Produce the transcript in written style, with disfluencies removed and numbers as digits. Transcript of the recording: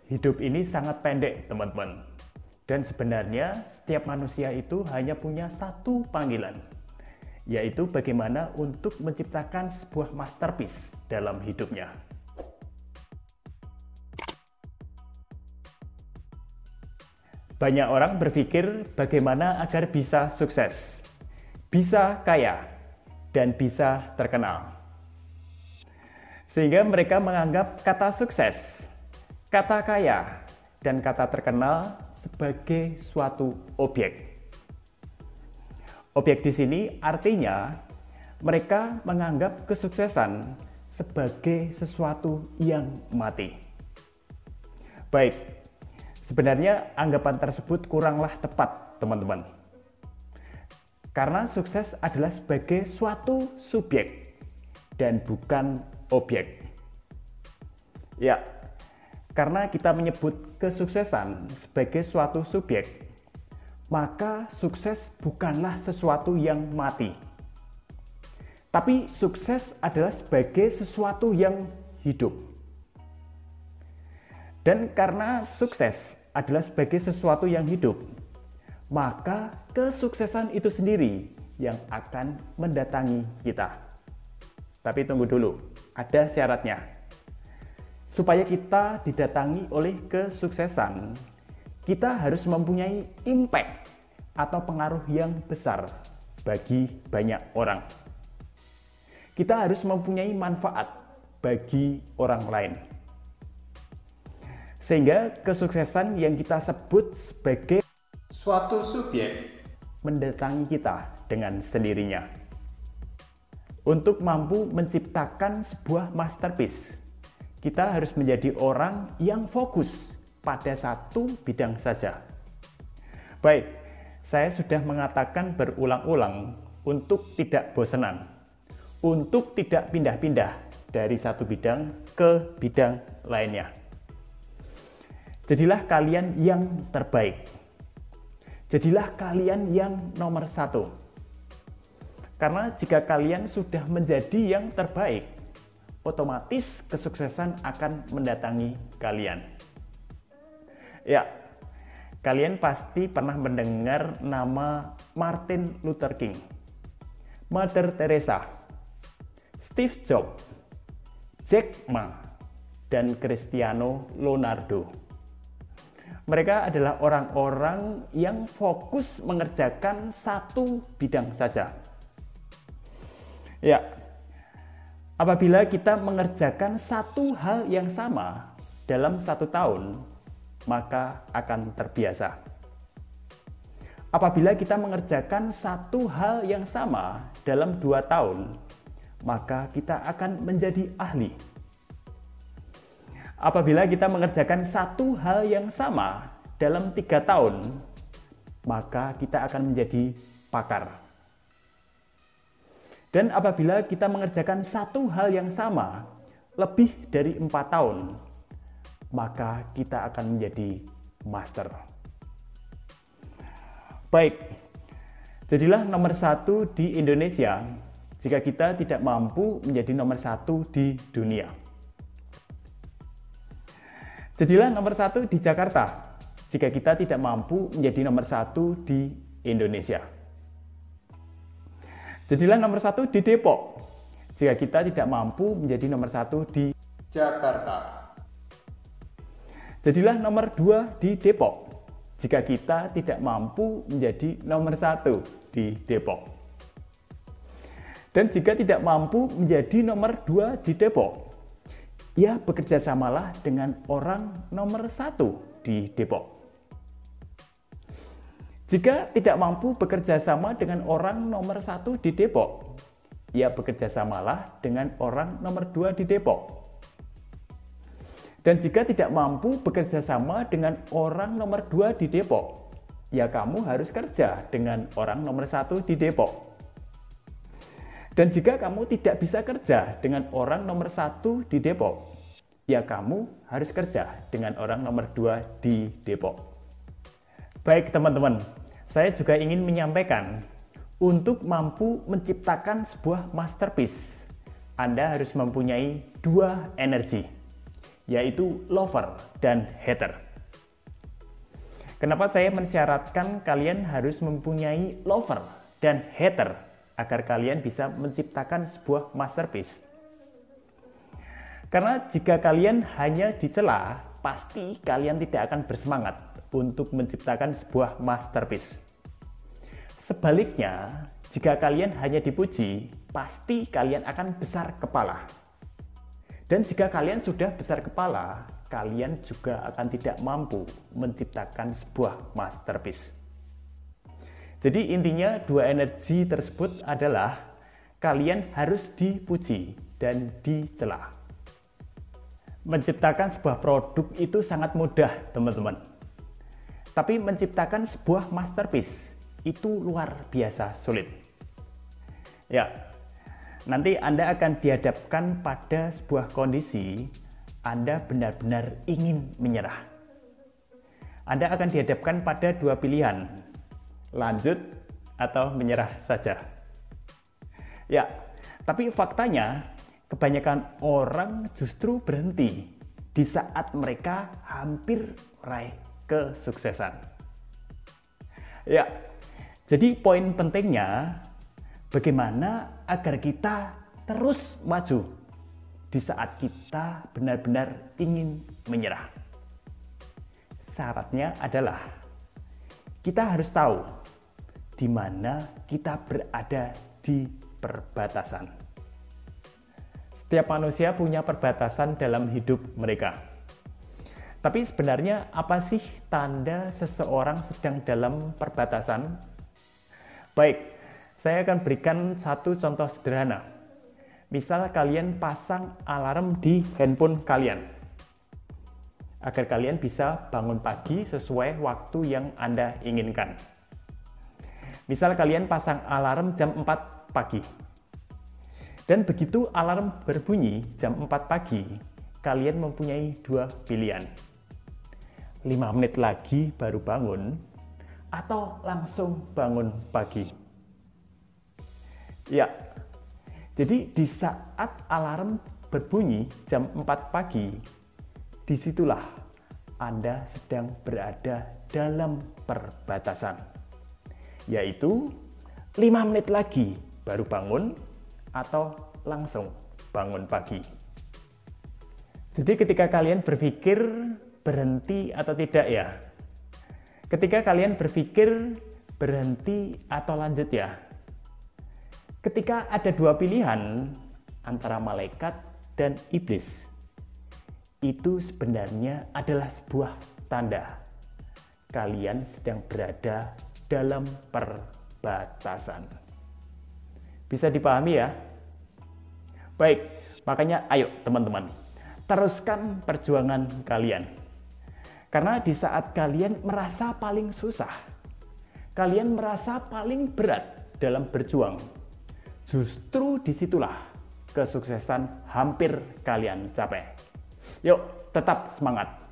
Hidup ini sangat pendek, teman-teman. Dan sebenarnya setiap manusia itu hanya punya satu panggilan, yaitu bagaimana untuk menciptakan sebuah masterpiece dalam hidupnya. Banyak orang berpikir bagaimana agar bisa sukses, bisa kaya, dan bisa terkenal. Sehingga mereka menganggap kata sukses, kata kaya, dan kata terkenal sebagai suatu objek. Objek di sini artinya mereka menganggap kesuksesan sebagai sesuatu yang mati. Baik, sebenarnya anggapan tersebut kuranglah tepat, teman-teman. Karena sukses adalah sebagai suatu subjek dan bukan objek. Ya, karena kita menyebut kesuksesan sebagai suatu subjek, maka sukses bukanlah sesuatu yang mati. Tapi sukses adalah sebagai sesuatu yang hidup. Dan karena sukses adalah sebagai sesuatu yang hidup, maka kesuksesan itu sendiri yang akan mendatangi kita. Tapi tunggu dulu, ada syaratnya. Supaya kita didatangi oleh kesuksesan, kita harus mempunyai impact atau pengaruh yang besar bagi banyak orang. Kita harus mempunyai manfaat bagi orang lain. Sehingga kesuksesan yang kita sebut sebagai suatu subjek mendatangi kita dengan sendirinya. Untuk mampu menciptakan sebuah masterpiece, kita harus menjadi orang yang fokus pada satu bidang saja. Baik, saya sudah mengatakan berulang-ulang untuk tidak bosanan, untuk tidak pindah-pindah dari satu bidang ke bidang lainnya. Jadilah kalian yang terbaik. Jadilah kalian yang nomor satu. Karena jika kalian sudah menjadi yang terbaik, otomatis kesuksesan akan mendatangi kalian. Ya, kalian pasti pernah mendengar nama Martin Luther King, Mother Teresa, Steve Jobs, Jack Ma, dan Cristiano Ronaldo. Mereka adalah orang-orang yang fokus mengerjakan satu bidang saja. Ya, apabila kita mengerjakan satu hal yang sama dalam satu tahun, maka akan terbiasa. Apabila kita mengerjakan satu hal yang sama dalam 2 tahun, maka kita akan menjadi ahli. Apabila kita mengerjakan satu hal yang sama dalam 3 tahun, maka kita akan menjadi pakar. Dan apabila kita mengerjakan satu hal yang sama lebih dari 4 tahun, maka kita akan menjadi master. Baik, jadilah nomor 1 di Indonesia jika kita tidak mampu menjadi nomor 1 di dunia. Jadilah nomor 1 di Jakarta jika kita tidak mampu menjadi nomor 1 di Indonesia. Jadilah nomor 1 di Depok jika kita tidak mampu menjadi nomor 1 di Jakarta. Jadilah nomor 2 di Depok jika kita tidak mampu menjadi nomor 1 di Depok. Dan jika tidak mampu menjadi nomor 2 di Depok, ya bekerjasamalah dengan orang nomor 1 di Depok. Jika tidak mampu bekerja sama dengan orang nomor 1 di Depok, ya bekerjasamalah dengan orang nomor 2 di Depok. Dan jika tidak mampu bekerja sama dengan orang nomor 2 di Depok, ya kamu harus kerja dengan orang nomor 1 di Depok. Dan jika kamu tidak bisa kerja dengan orang nomor 1 di Depok, ya kamu harus kerja dengan orang nomor 2 di Depok. Baik teman-teman, saya juga ingin menyampaikan, untuk mampu menciptakan sebuah masterpiece, Anda harus mempunyai 2 energi, yaitu lover dan hater. Kenapa saya mensyaratkan kalian harus mempunyai lover dan hater agar kalian bisa menciptakan sebuah masterpiece? Karena jika kalian hanya dicela, pasti kalian tidak akan bersemangat untuk menciptakan sebuah masterpiece. Sebaliknya, jika kalian hanya dipuji, pasti kalian akan besar kepala. Dan jika kalian sudah besar kepala, kalian juga akan tidak mampu menciptakan sebuah masterpiece. Jadi intinya dua energi tersebut adalah kalian harus dipuji dan dicela. Menciptakan sebuah produk itu sangat mudah, teman-teman. Tapi menciptakan sebuah masterpiece itu luar biasa sulit. Ya, nanti Anda akan dihadapkan pada sebuah kondisi Anda benar-benar ingin menyerah. Anda akan dihadapkan pada dua pilihan, lanjut atau menyerah saja. Ya, tapi faktanya kebanyakan orang justru berhenti di saat mereka hampir meraih kesuksesan. Ya, jadi poin pentingnya bagaimana agar kita terus maju di saat kita benar-benar ingin menyerah. Syaratnya adalah kita harus tahu di mana kita berada di perbatasan. Setiap manusia punya perbatasan dalam hidup mereka. Tapi sebenarnya apa sih tanda seseorang sedang dalam perbatasan? Baik, saya akan berikan satu contoh sederhana. Misal kalian pasang alarm di handphone kalian, agar kalian bisa bangun pagi sesuai waktu yang Anda inginkan. Misal kalian pasang alarm jam 4 pagi. Dan begitu alarm berbunyi jam 4 pagi, kalian mempunyai dua pilihan. 5 menit lagi baru bangun, atau langsung bangun pagi. Ya, jadi di saat alarm berbunyi jam 4 pagi, disitulah Anda sedang berada dalam perbatasan. Yaitu 5 menit lagi baru bangun, atau langsung bangun pagi. Jadi ketika kalian berpikir berhenti atau tidak ya? Ketika kalian berpikir berhenti atau lanjut ya? Ketika ada dua pilihan antara malaikat dan iblis, itu sebenarnya adalah sebuah tanda kalian sedang berada dalam perbatasan. Bisa dipahami ya? Baik, makanya ayo teman-teman, teruskan perjuangan kalian. Karena di saat kalian merasa paling susah, kalian merasa paling berat dalam berjuang, justru disitulah kesuksesan hampir kalian capai. Yuk, tetap semangat!